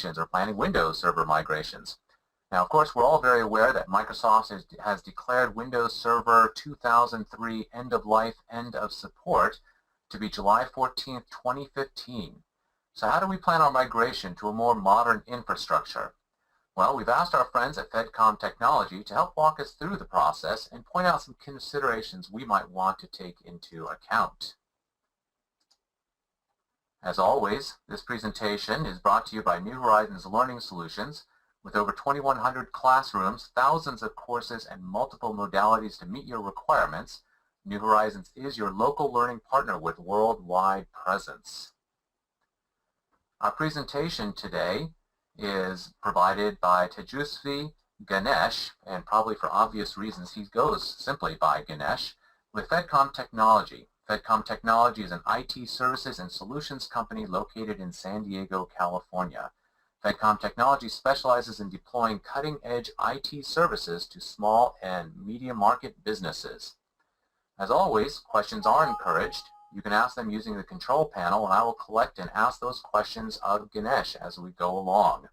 migrations or planning Windows Server migrations. Now, of course, we're all very aware that Microsoft has declared Windows Server 2003 end of life, end of support to be July 14th, 2015. So how do we plan our migration to a more modern infrastructure? Well, we've asked our friends at Fedcom Technology to help walk us through the process and point out some considerations we might want to take into account. As always, this presentation is brought to you by New Horizons Learning Solutions. With over 2,100 classrooms, thousands of courses, and multiple modalities to meet your requirements, New Horizons is your local learning partner with worldwide presence. Our presentation today is provided by Tejusvi Ganesh, and probably for obvious reasons he goes simply by Ganesh, with Fedcom Technology. Fedcom Technology is an IT services and solutions company located in San Diego, California. Fedcom Technology specializes in deploying cutting-edge IT services to small and medium market businesses. As always, questions are encouraged. You can ask them using the control panel, and I will collect and ask those questions of Ganesh as we go along.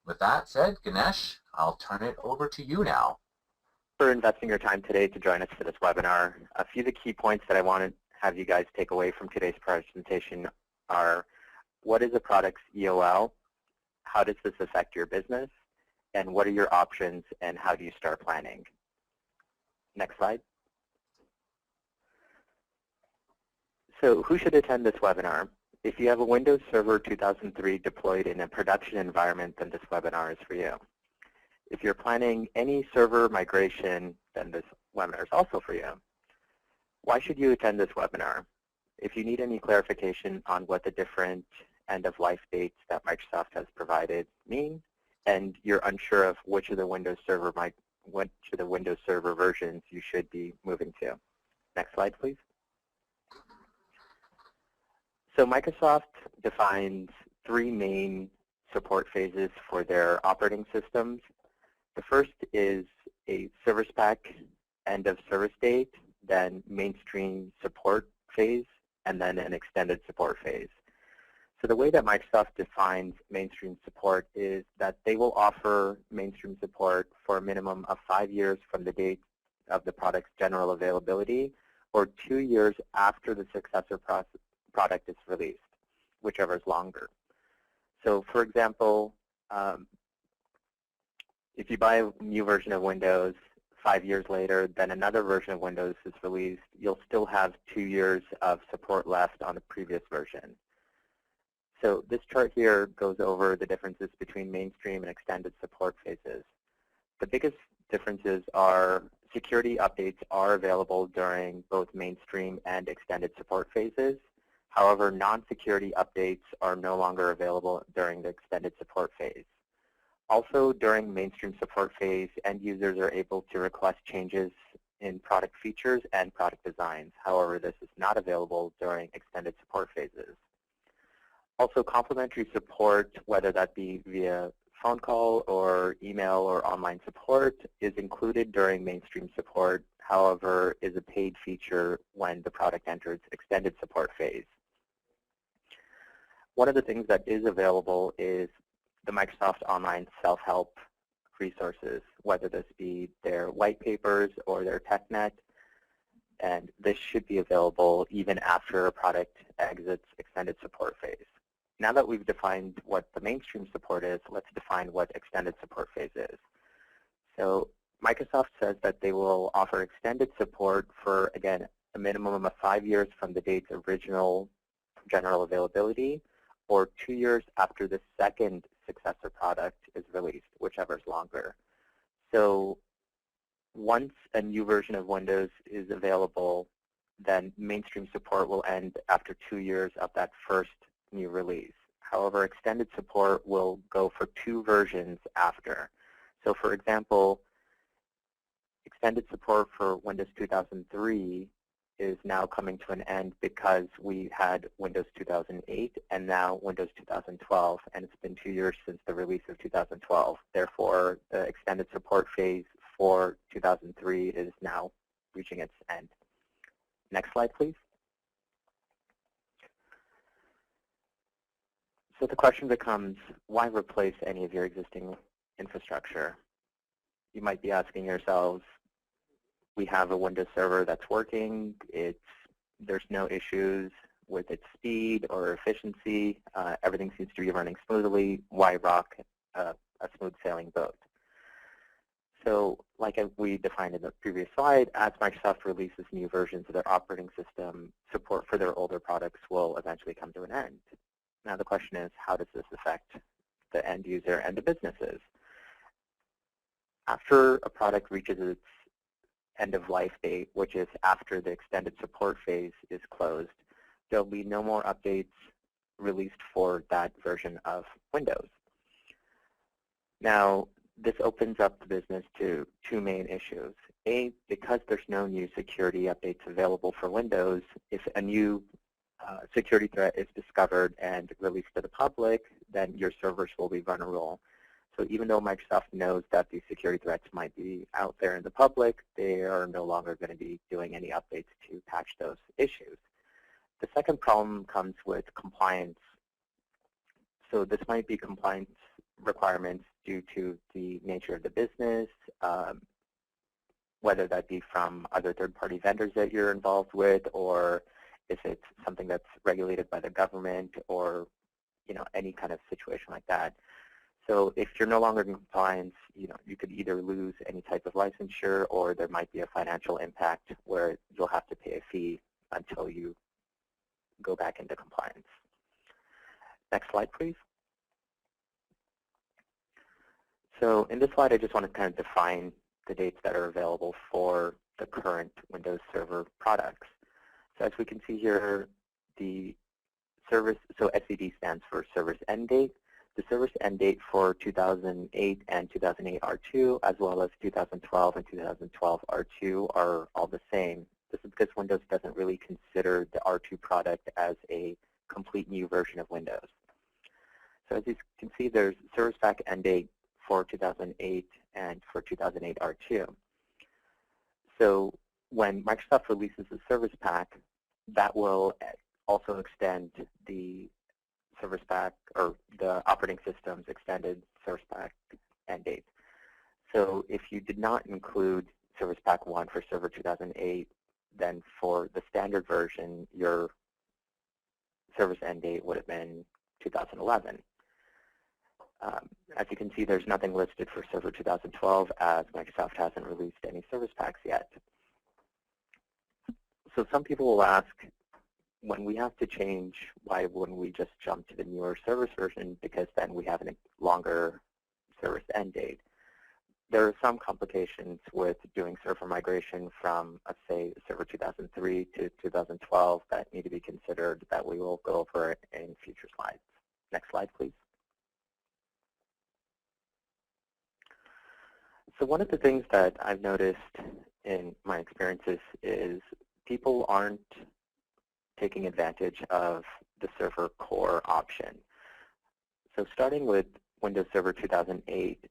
With that said, Ganesh, I'll turn it over to you now. For investing your time today to join us for this webinar. A few of the key points that I want to have you guys take away from today's presentation are: what is a product's EOL? How does this affect your business? And what are your options, and how do you start planning? Next slide. So who should attend this webinar? If you have a Windows Server 2003 deployed in a production environment, then this webinar is for you. If you're planning any server migration, then this webinar is also for you. Why should you attend this webinar? If you need any clarification on what the different end-of-life dates that Microsoft has provided mean, and you're unsure of which of the Windows Server versions you should be moving to. Next slide, please. So Microsoft defines three main support phases for their operating systems. The first is a service pack end of service date, then mainstream support phase, and then an extended support phase. So the way that Microsoft defines mainstream support is that they will offer mainstream support for a minimum of 5 years from the date of the product's general availability, or 2 years after the successor product is released, whichever is longer. So for example, if you buy a new version of Windows 5 years later, then another version of Windows is released, you'll still have 2 years of support left on the previous version. So this chart here goes over the differences between mainstream and extended support phases. The biggest differences are security updates are available during both mainstream and extended support phases. However, non-security updates are no longer available during the extended support phase. Also, during mainstream support phase, end users are able to request changes in product features and product designs. However, this is not available during extended support phases. Also, complimentary support, whether that be via phone call or email or online support, is included during mainstream support, however, is a paid feature when the product enters extended support phase. One of the things that is available is the Microsoft Online self-help resources, whether this be their white papers or their TechNet, and this should be available even after a product exits extended support phase. Now that we've defined what the mainstream support is, let's define what extended support phase is. So Microsoft says that they will offer extended support for, again, a minimum of 5 years from the date's original general availability, or 2 years after the second successor product is released, whichever is longer. So once a new version of Windows is available, then mainstream support will end after 2 years of that first new release. However, extended support will go for 2 versions after. So for example, extended support for Windows 2003 is now coming to an end because we had Windows 2008 and now Windows 2012, and it's been 2 years since the release of 2012. Therefore, the extended support phase for 2003 is now reaching its end. Next slide, please. So the question becomes, why replace any of your existing infrastructure? You might be asking yourselves, we have a Windows server that's working. There's no issues with its speed or efficiency. Everything seems to be running smoothly. Why rock a smooth sailing boat? So like we defined in the previous slide, as Microsoft releases new versions of their operating system, support for their older products will eventually come to an end. Now the question is, how does this affect the end user and the businesses? After a product reaches its end-of-life date, which is after the extended support phase is closed, there'll be no more updates released for that version of Windows. Now, this opens up the business to two main issues. A, because there's no new security updates available for Windows, if a new security threat is discovered and released to the public, then your servers will be vulnerable. So even though Microsoft knows that these security threats might be out there in the public, they are no longer going to be doing any updates to patch those issues. The second problem comes with compliance. So this might be compliance requirements due to the nature of the business, whether that be from other third-party vendors that you're involved with, or if it's something that's regulated by the government, or any kind of situation like that. So if you're no longer in compliance, you could either lose any type of licensure, or there might be a financial impact where you'll have to pay a fee until you go back into compliance. Next slide, please. So in this slide, I just want to kind of define the dates that are available for the current Windows Server products. So as we can see here, the service, so SED stands for service end date. The service end date for 2008 and 2008 R2, as well as 2012 and 2012 R2 are all the same. This is because Windows doesn't really consider the R2 product as a complete new version of Windows. So as you can see, there's service pack end date for 2008 and for 2008 R2. So when Microsoft releases the service pack, that will also extend the service pack, or the operating system's extended service pack end date. So if you did not include service pack 1 for server 2008, then for the standard version, your service end date would have been 2011. As you can see, there's nothing listed for server 2012 as Microsoft hasn't released any service packs yet. So some people will ask, when we have to change, why wouldn't we just jump to the newer service version, because then we have a longer service end date? There are some complications with doing server migration from, let's say, server 2003 to 2012 that need to be considered, that we will go over in future slides. Next slide, please. So one of the things that I've noticed in my experiences is people aren't taking advantage of the server core option. So starting with Windows Server 2008,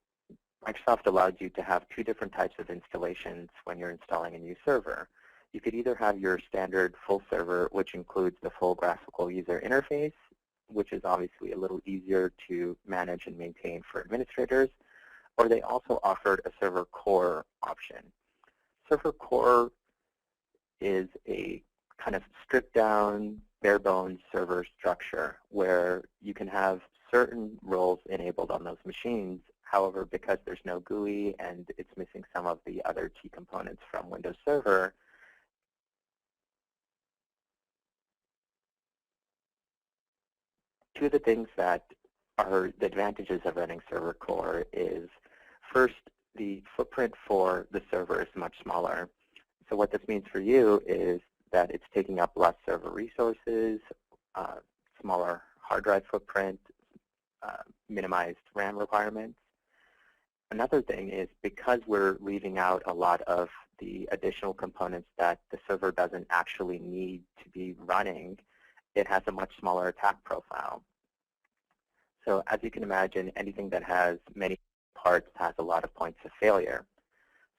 Microsoft allowed you to have two different types of installations when you're installing a new server. You could either have your standard full server, which includes the full graphical user interface, which is obviously a little easier to manage and maintain for administrators, or they also offered a server core option. Server core is a kind of stripped down, bare bones server structure where you can have certain roles enabled on those machines. However, because there's no GUI and it's missing some of the other key components from Windows Server, two of the things that are the advantages of running server core is, first, the footprint for the server is much smaller. So what this means for you is that it's taking up less server resources, smaller hard drive footprint, minimized RAM requirements. Another thing is, because we're leaving out a lot of the additional components that the server doesn't actually need to be running, it has a much smaller attack profile. So as you can imagine, anything that has many parts has a lot of points of failure.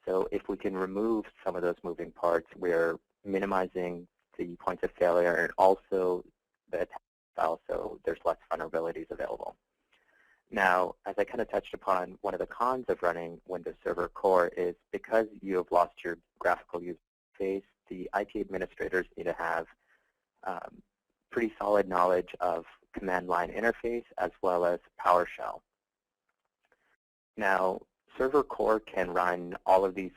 So if we can remove some of those moving parts, we're minimizing the points of failure, and also the attack file, so there's less vulnerabilities available. Now, as I kind of touched upon, one of the cons of running Windows Server Core is because you have lost your graphical user interface, the IT administrators need to have pretty solid knowledge of command line interface as well as PowerShell. Now, Server Core can run all of these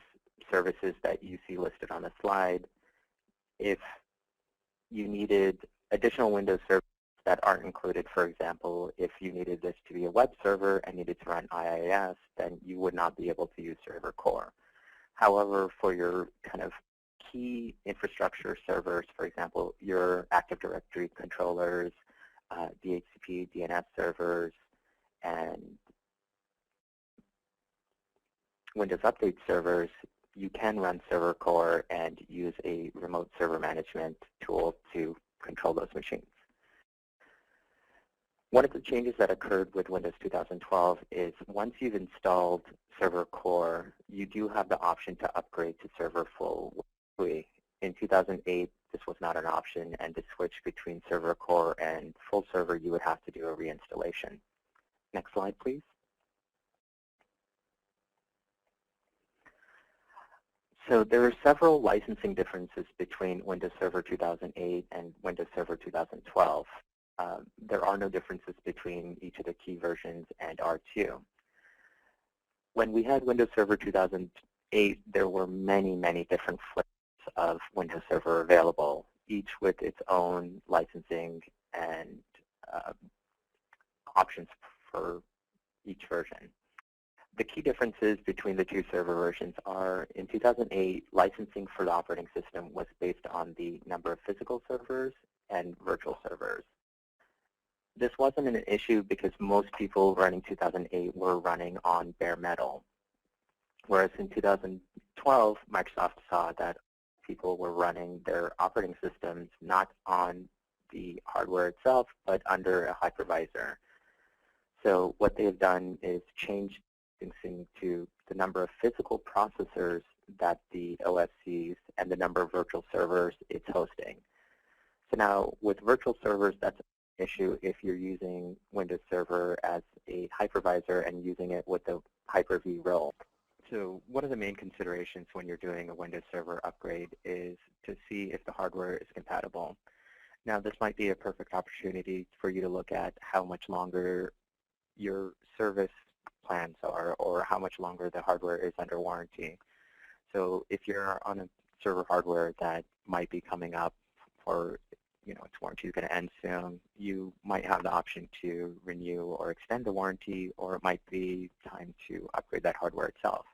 services that you see listed on the slide. If you needed additional Windows servers that aren't included, for example, if you needed this to be a web server and needed to run IIS, then you would not be able to use Server Core. However, for your kind of key infrastructure servers, for example, your Active Directory controllers, DHCP, DNS servers, and Windows Update servers, you can run Server Core and use a remote server management tool to control those machines. One of the changes that occurred with Windows 2012 is once you've installed Server Core, you do have the option to upgrade to Server Full. In 2008, this was not an option, and to switch between Server Core and Full Server, you would have to do a reinstallation. Next slide, please. So there are several licensing differences between Windows Server 2008 and Windows Server 2012. There are no differences between each of the key versions and R2. When we had Windows Server 2008, there were many, many different flavors of Windows Server available, each with its own licensing and options for each version. The key differences between the two server versions are, in 2008, licensing for the operating system was based on the number of physical servers and virtual servers. This wasn't an issue because most people running 2008 were running on bare metal, whereas in 2012, Microsoft saw that people were running their operating systems not on the hardware itself, but under a hypervisor. So what they have done is change licensing to the number of physical processors that the OS sees and the number of virtual servers it's hosting. So now with virtual servers, that's an issue if you're using Windows Server as a hypervisor and using it with the Hyper-V role. So one of the main considerations when you're doing a Windows Server upgrade is to see if the hardware is compatible. Now this might be a perfect opportunity for you to look at how much longer your service plans are or how much longer the hardware is under warranty. So if you're on a server hardware that might be coming up for, its warranty is going to end soon, you might have the option to renew or extend the warranty, or it might be time to upgrade that hardware itself.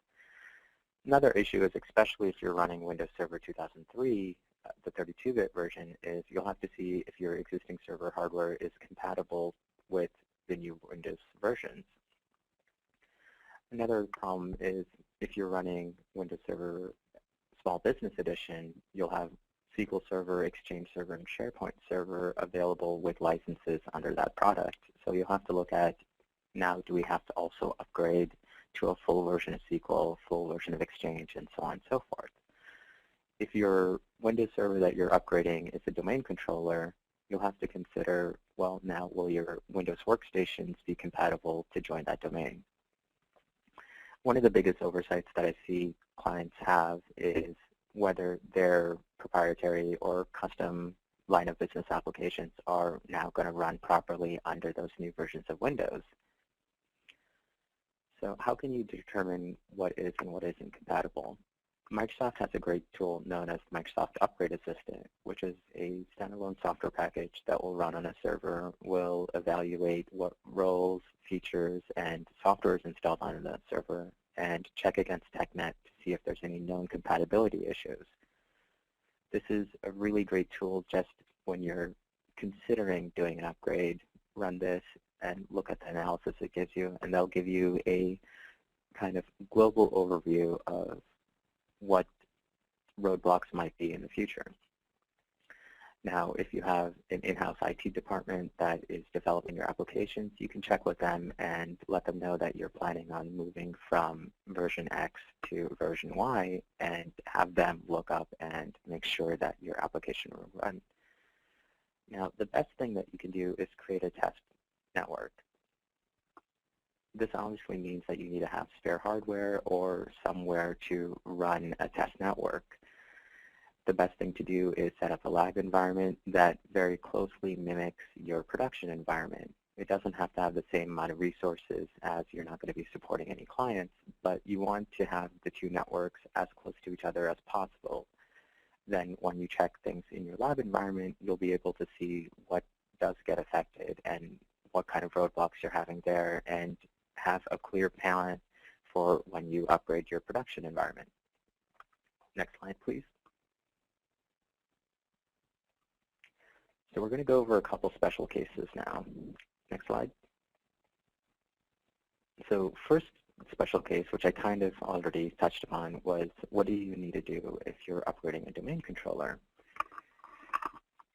Another issue is, especially if you're running Windows Server 2003, the 32-bit version, is you'll have to see if your existing server hardware is compatible with the new Windows versions. Another problem is if you're running Windows Server Small Business Edition, you'll have SQL Server, Exchange Server, and SharePoint Server available with licenses under that product. So you'll have to look at, now do we have to also upgrade to a full version of SQL, full version of Exchange, and so on and so forth. If your Windows Server that you're upgrading is a domain controller, you'll have to consider, well, now will your Windows workstations be compatible to join that domain? One of the biggest oversights that I see clients have is whether their proprietary or custom line of business applications are now going to run properly under those new versions of Windows. So how can you determine what is and what isn't compatible? Microsoft has a great tool known as Microsoft Upgrade Assistant, which is a standalone software package that will run on a server, will evaluate what roles, features, and software is installed on that server, and check against TechNet to see if there's any known compatibility issues. This is a really great tool just when you're considering doing an upgrade. Run this and look at the analysis it gives you, and they'll give you a kind of global overview of what roadblocks might be in the future. Now, if you have an in-house IT department that is developing your applications, you can check with them and let them know that you're planning on moving from version X to version Y, and have them look up and make sure that your application will run. Now, the best thing that you can do is create a test network. This obviously means that you need to have spare hardware or somewhere to run a test network. The best thing to do is set up a lab environment that very closely mimics your production environment. It doesn't have to have the same amount of resources, as you're not going to be supporting any clients, but you want to have the two networks as close to each other as possible. Then when you check things in your lab environment, you'll be able to see what does get affected and what kind of roadblocks you're having there, and have a clear plan for when you upgrade your production environment. Next slide, please. So we're going to go over a couple special cases now. Next slide. So first special case, which I kind of already touched upon, was what do you need to do if you're upgrading a domain controller?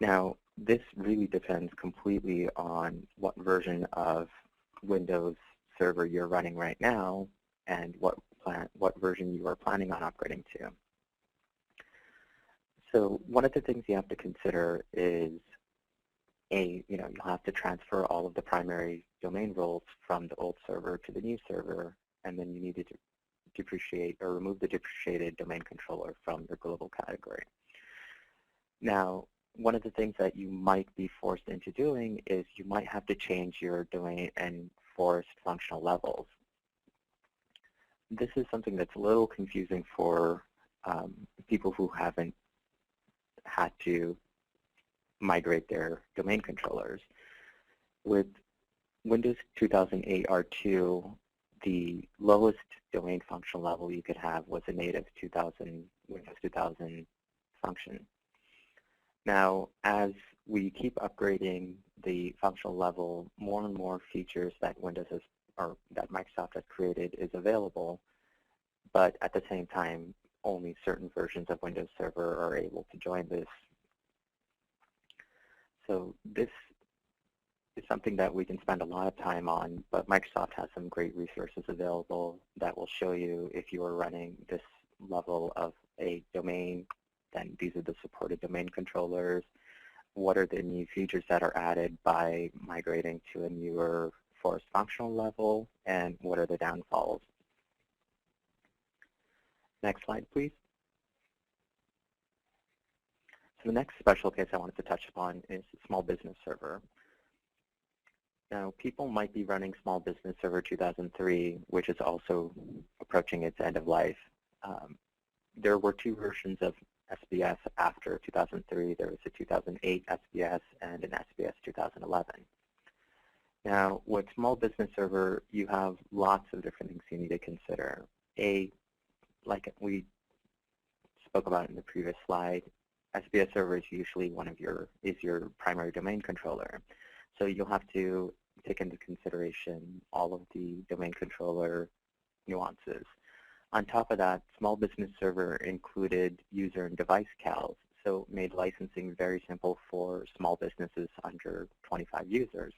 Now, this really depends completely on what version of Windows Server you're running right now and what version you are planning on upgrading to. So one of the things you have to consider is you'll have to transfer all of the primary domain roles from the old server to the new server, and then you need to depreciate or remove the depreciated domain controller from your global category. Now, one of the things that you might be forced into doing is you might have to change your domain and forest functional levels. This is something that's a little confusing for people who haven't had to migrate their domain controllers. With Windows 2008 R2, the lowest domain functional level you could have was a native Windows 2000 function. Now, as we keep upgrading the functional level, more and more features that that Microsoft has created is available, but at the same time, only certain versions of Windows Server are able to join this. So this is something that we can spend a lot of time on, but Microsoft has some great resources available that will show you if you are running this level of a domain, then these are the supported domain controllers. What are the new features that are added by migrating to a newer forest functional level, and what are the downfalls? Next slide, please. So the next special case I wanted to touch upon is Small Business Server. Now, people might be running Small Business Server 2003, which is also approaching its end of life. There were two versions of SBS after 2003. There was a 2008 SBS and an SBS 2011. Now, with Small Business Server, you have lots of different things you need to consider. Like we spoke about in the previous slide, SBS Server is usually your primary domain controller. So you'll have to take into consideration all of the domain controller nuances. On top of that, Small Business Server included user and device CALs, so made licensing very simple for small businesses under 25 users.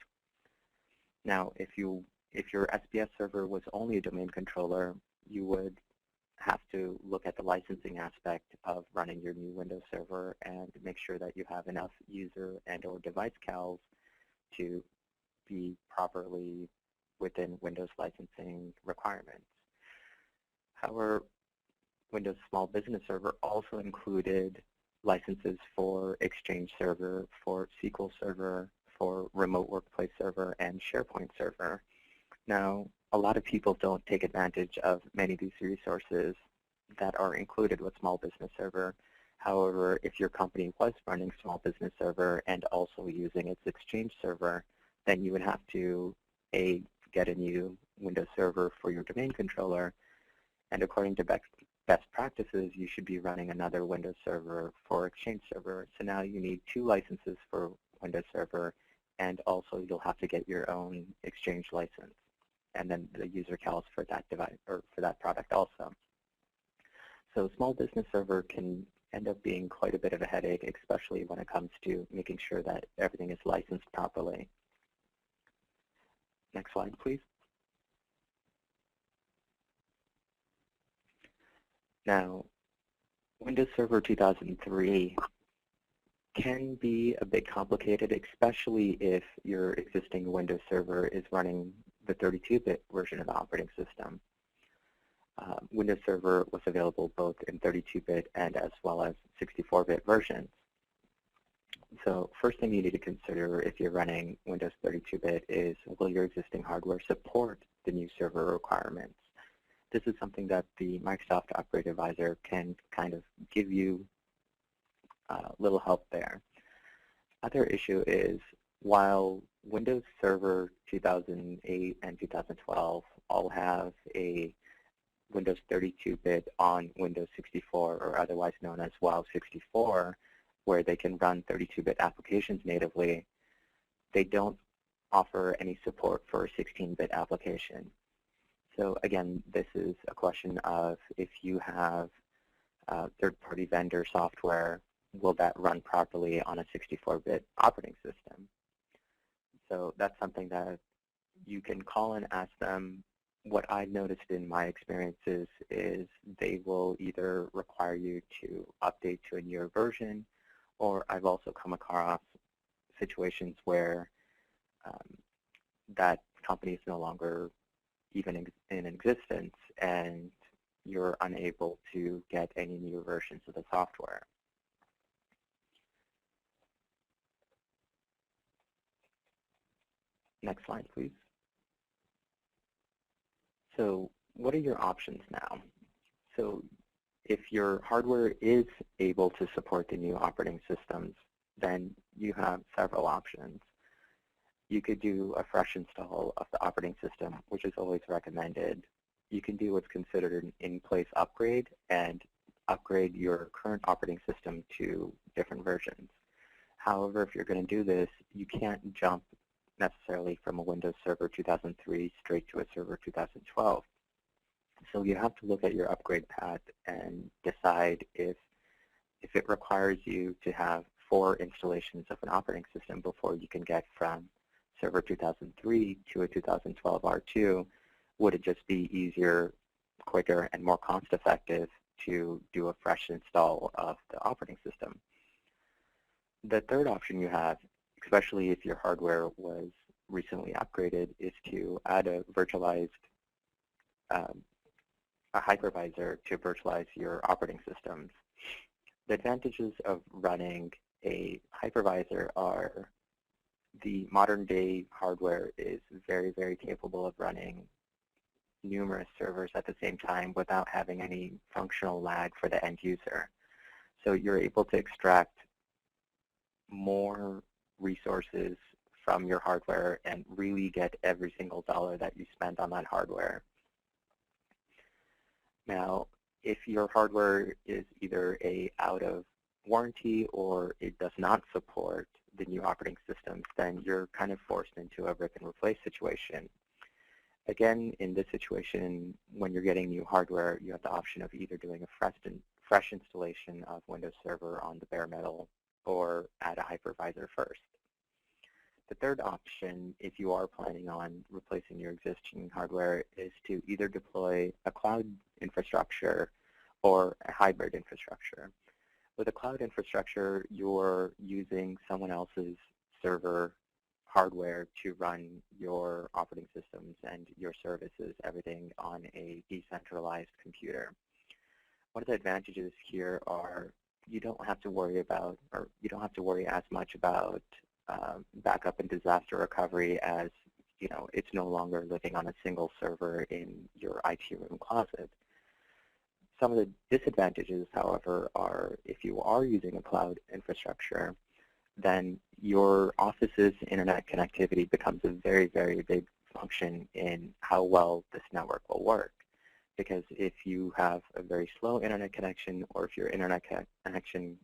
Now, if your SBS server was only a domain controller, you would have to look at the licensing aspect of running your new Windows server and make sure that you have enough user and or device CALs to be properly within Windows licensing requirements. However, Windows Small Business Server also included licenses for Exchange Server, for SQL Server, for Remote Workplace Server, and SharePoint Server. Now, a lot of people don't take advantage of many of these resources that are included with Small Business Server. However, if your company was running Small Business Server and also using its Exchange Server, then you would have to get a new Windows Server for your domain controller. And according to best practices, you should be running another Windows Server for Exchange Server. So now you need two licenses for Windows Server, and also you'll have to get your own Exchange license, and then the user CALs for that device or for that product also. So Small Business Server can end up being quite a bit of a headache, especially when it comes to making sure that everything is licensed properly. Next slide, please. Now, Windows Server 2003 can be a bit complicated, especially if your existing Windows server is running the 32-bit version of the operating system. Windows Server was available both in 32-bit and as well as 64-bit versions. So first thing you need to consider if you're running Windows 32-bit is, will your existing hardware support the new server requirements? This is something that the Microsoft Upgrade Advisor can kind of give you a little help there. Other issue is, while Windows Server 2008 and 2012 all have a Windows 32-bit on Windows 64, or otherwise known as WoW 64, where they can run 32-bit applications natively, they don't offer any support for a 16-bit application. So again, this is a question of, if you have third-party vendor software, will that run properly on a 64-bit operating system? So that's something that you can call and ask them. What I've noticed in my experiences is they will either require you to update to a newer version, or I've also come across situations where that company is no longer even in existence, and you're unable to get any new versions of the software. Next slide, please. So what are your options now? So if your hardware is able to support the new operating systems, then you have several options. You could do a fresh install of the operating system, which is always recommended. You can do what's considered an in-place upgrade and upgrade your current operating system to different versions. However, if you're going to do this, you can't jump necessarily from a Windows Server 2003 straight to a Server 2012. So you have to look at your upgrade path and decide if it requires you to have 4 installations of an operating system before you can get from Server 2003 to a 2012 R2. Would it just be easier, quicker, and more cost-effective to do a fresh install of the operating system? The third option you have, especially if your hardware was recently upgraded, is to add a virtualized a hypervisor to virtualize your operating systems. The advantages of running a hypervisor are the modern day hardware is very, very capable of running numerous servers at the same time without having any functional lag for the end user. So you're able to extract more resources from your hardware and really get every single dollar that you spend on that hardware. Now, if your hardware is either out of warranty or it does not support the new operating systems, then you're kind of forced into a rip and replace situation. Again, in this situation, when you're getting new hardware, you have the option of either doing a fresh installation of Windows Server on the bare metal or add a hypervisor first. The third option, if you are planning on replacing your existing hardware, is to either deploy a cloud infrastructure or a hybrid infrastructure. With a cloud infrastructure, you're using someone else's server hardware to run your operating systems and your services, everything on a decentralized computer. One of the advantages here are you don't have to worry about, or you don't have to worry as much about backup and disaster recovery, as it's no longer living on a single server in your IT room closet. Some of the disadvantages, however, are if you are using a cloud infrastructure, then your office's internet connectivity becomes a very, very big function in how well this network will work. Because if you have a very slow internet connection, or if your internet connection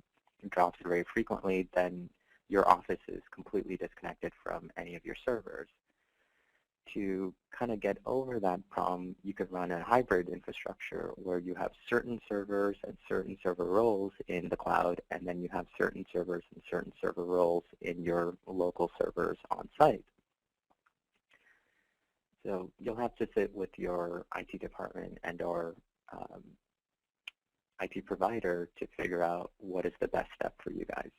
drops very frequently, then your office is completely disconnected from any of your servers. To kind of get over that problem, you could run a hybrid infrastructure where you have certain servers and certain server roles in the cloud, and then you have certain servers and certain server roles in your local servers on site. So you'll have to sit with your IT department and or IT provider to figure out what is the best step for you guys.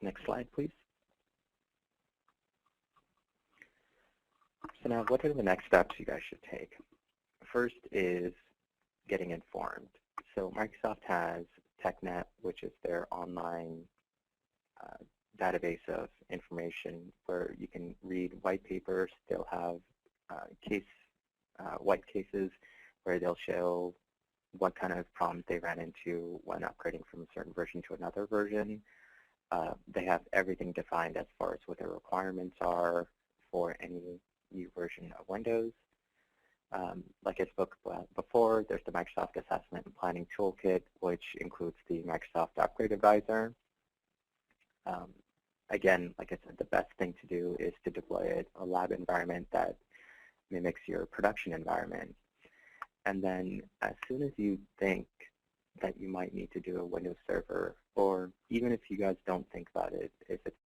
Next slide, please. So now, what are the next steps you guys should take? First is getting informed. So Microsoft has TechNet, which is their online database of information where you can read white papers. They'll have white cases where they'll show what kind of problems they ran into when upgrading from a certain version to another version. They have everything defined as far as what their requirements are for any new version of Windows. Like I spoke about before, there's the Microsoft Assessment and Planning Toolkit, which includes the Microsoft Upgrade Advisor. Again, like I said, the best thing to do is to deploy a lab environment that mimics your production environment. And then as soon as you think that you might need to do a Windows server, or even if you guys don't think about it, if it's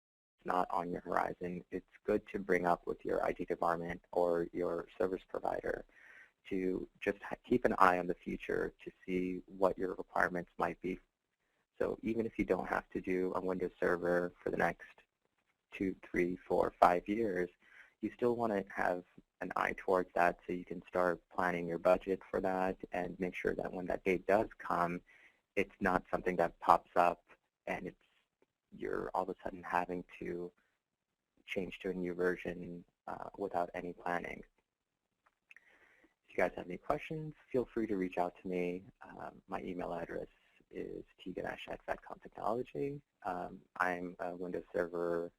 not on your horizon, it's good to bring up with your IT department or your service provider to just keep an eye on the future to see what your requirements might be. So even if you don't have to do a Windows server for the next 2, 3, 4, 5 years, you still want to have an eye towards that so you can start planning your budget for that and make sure that when that date does come, it's not something that pops up and you're all of a sudden having to change to a new version without any planning. If you guys have any questions, feel free to reach out to me. My email address is tganesh@Fedcom Technology. I'm a Windows Server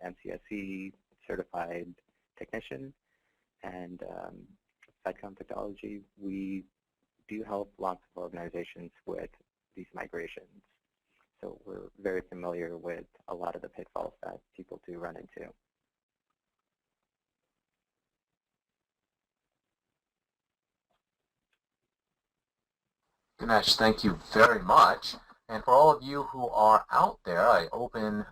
MCSE certified technician, and Fedcom Technology, we do help lots of organizations with these migrations. So we're very familiar with a lot of the pitfalls that people do run into. Ganesh, thank you very much. And for all of you who are out there, I open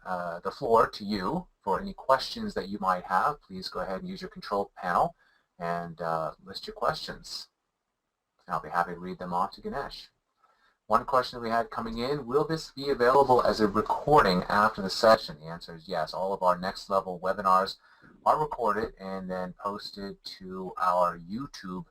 the floor to you for any questions that you might have. Please go ahead and use your control panel and list your questions. I'll be happy to read them off to Ganesh. One question we had coming in, will this be available as a recording after the session? The answer is yes. All of our next level webinars are recorded and then posted to our YouTube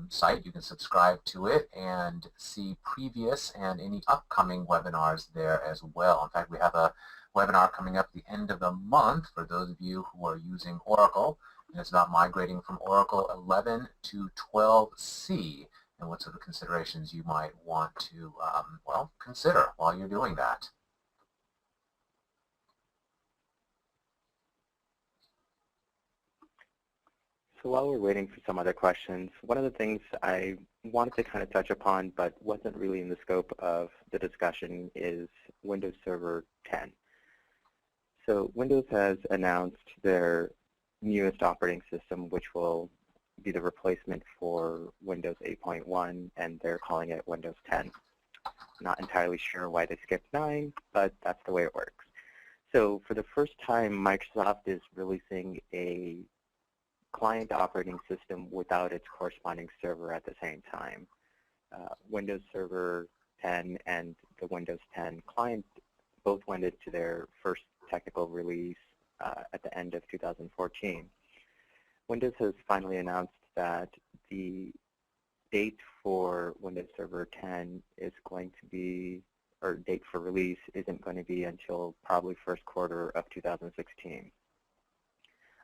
site. You can subscribe to it and see previous and any upcoming webinars there as well. In fact, we have a webinar coming up at the end of the month for those of you who are using Oracle, and it's about migrating from Oracle 11 to 12C and what sort of considerations you might want to, well, consider while you're doing that. So while we're waiting for some other questions, one of the things I wanted to kind of touch upon but wasn't really in the scope of the discussion is Windows Server 10. So Windows has announced their newest operating system, which will be the replacement for Windows 8.1, and they're calling it Windows 10. Not entirely sure why they skipped 9, but that's the way it works. So for the first time, Microsoft is releasing a client operating system without its corresponding server at the same time. Windows Server 10 and the Windows 10 client both went into their first technical release at the end of 2014. Windows has finally announced that the date for Windows Server 10 is going to be, or date for release isn't going to be until probably first quarter of 2016.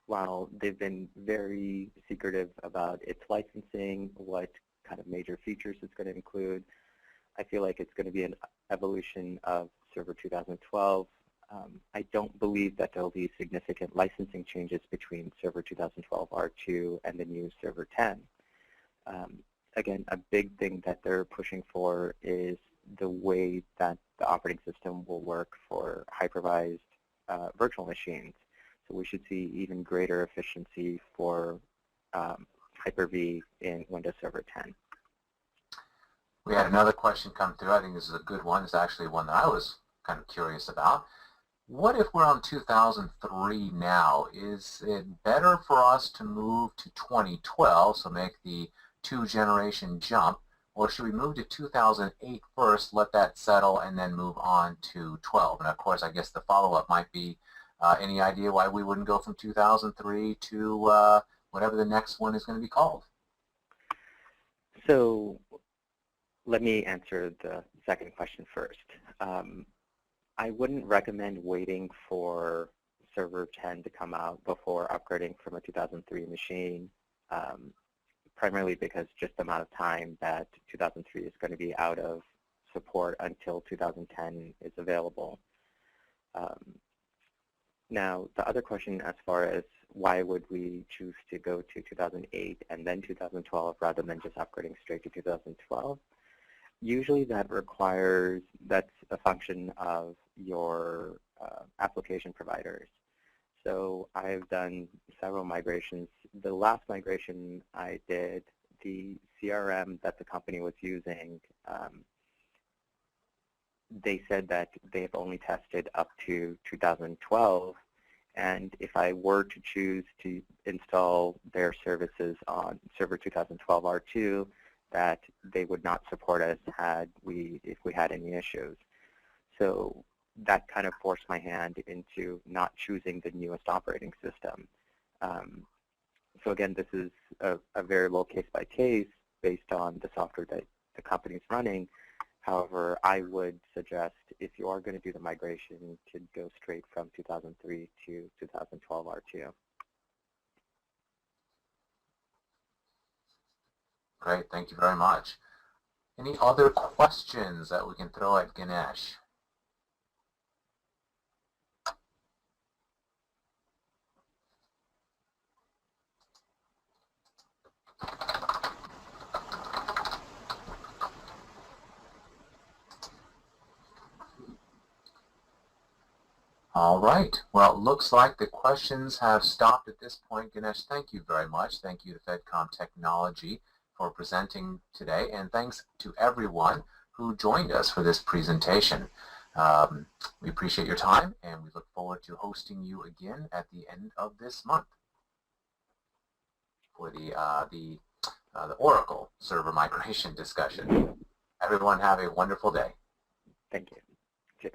While they've been very secretive about its licensing, what kind of major features it's going to include, I feel like it's going to be an evolution of Server 2012. I don't believe that there will be significant licensing changes between Server 2012 R2 and the new Server 10. Again, a big thing that they're pushing for is the way that the operating system will work for hypervised virtual machines. So we should see even greater efficiency for Hyper-V in Windows Server 10. We had another question come through. I think this is a good one. It's actually one that I was kind of curious about. What if we're on 2003 now? Is it better for us to move to 2012, so make the 2-generation jump, or should we move to 2008 first, let that settle, and then move on to 12? And of course, I guess the follow-up might be any idea why we wouldn't go from 2003 to whatever the next one is going to be called? So let me answer the second question first. I wouldn't recommend waiting for Server 10 to come out before upgrading from a 2003 machine, primarily because just the amount of time that 2003 is going to be out of support until 2010 is available. Now, the other question as far as why would we choose to go to 2008 and then 2012 rather than just upgrading straight to 2012, usually that's a function of your application providers. So I've done several migrations. The last migration I did, the CRM that the company was using, they said that they've only tested up to 2012, and if I were to choose to install their services on Server 2012 R2, that they would not support us if we had any issues. So that kind of forced my hand into not choosing the newest operating system. So again, this is a variable case by case based on the software that the company is running. However, I would suggest if you are going to do the migration to go straight from 2003 to 2012 R2. Great, thank you very much. Any other questions that we can throw at Ganesh? All right. Well, it looks like the questions have stopped at this point. Ganesh, thank you very much. Thank you to Fedcom Technology for presenting today, and thanks to everyone who joined us for this presentation. We appreciate your time, and we look forward to hosting you again at the end of this month for the Oracle server migration discussion. Everyone have a wonderful day. Thank you.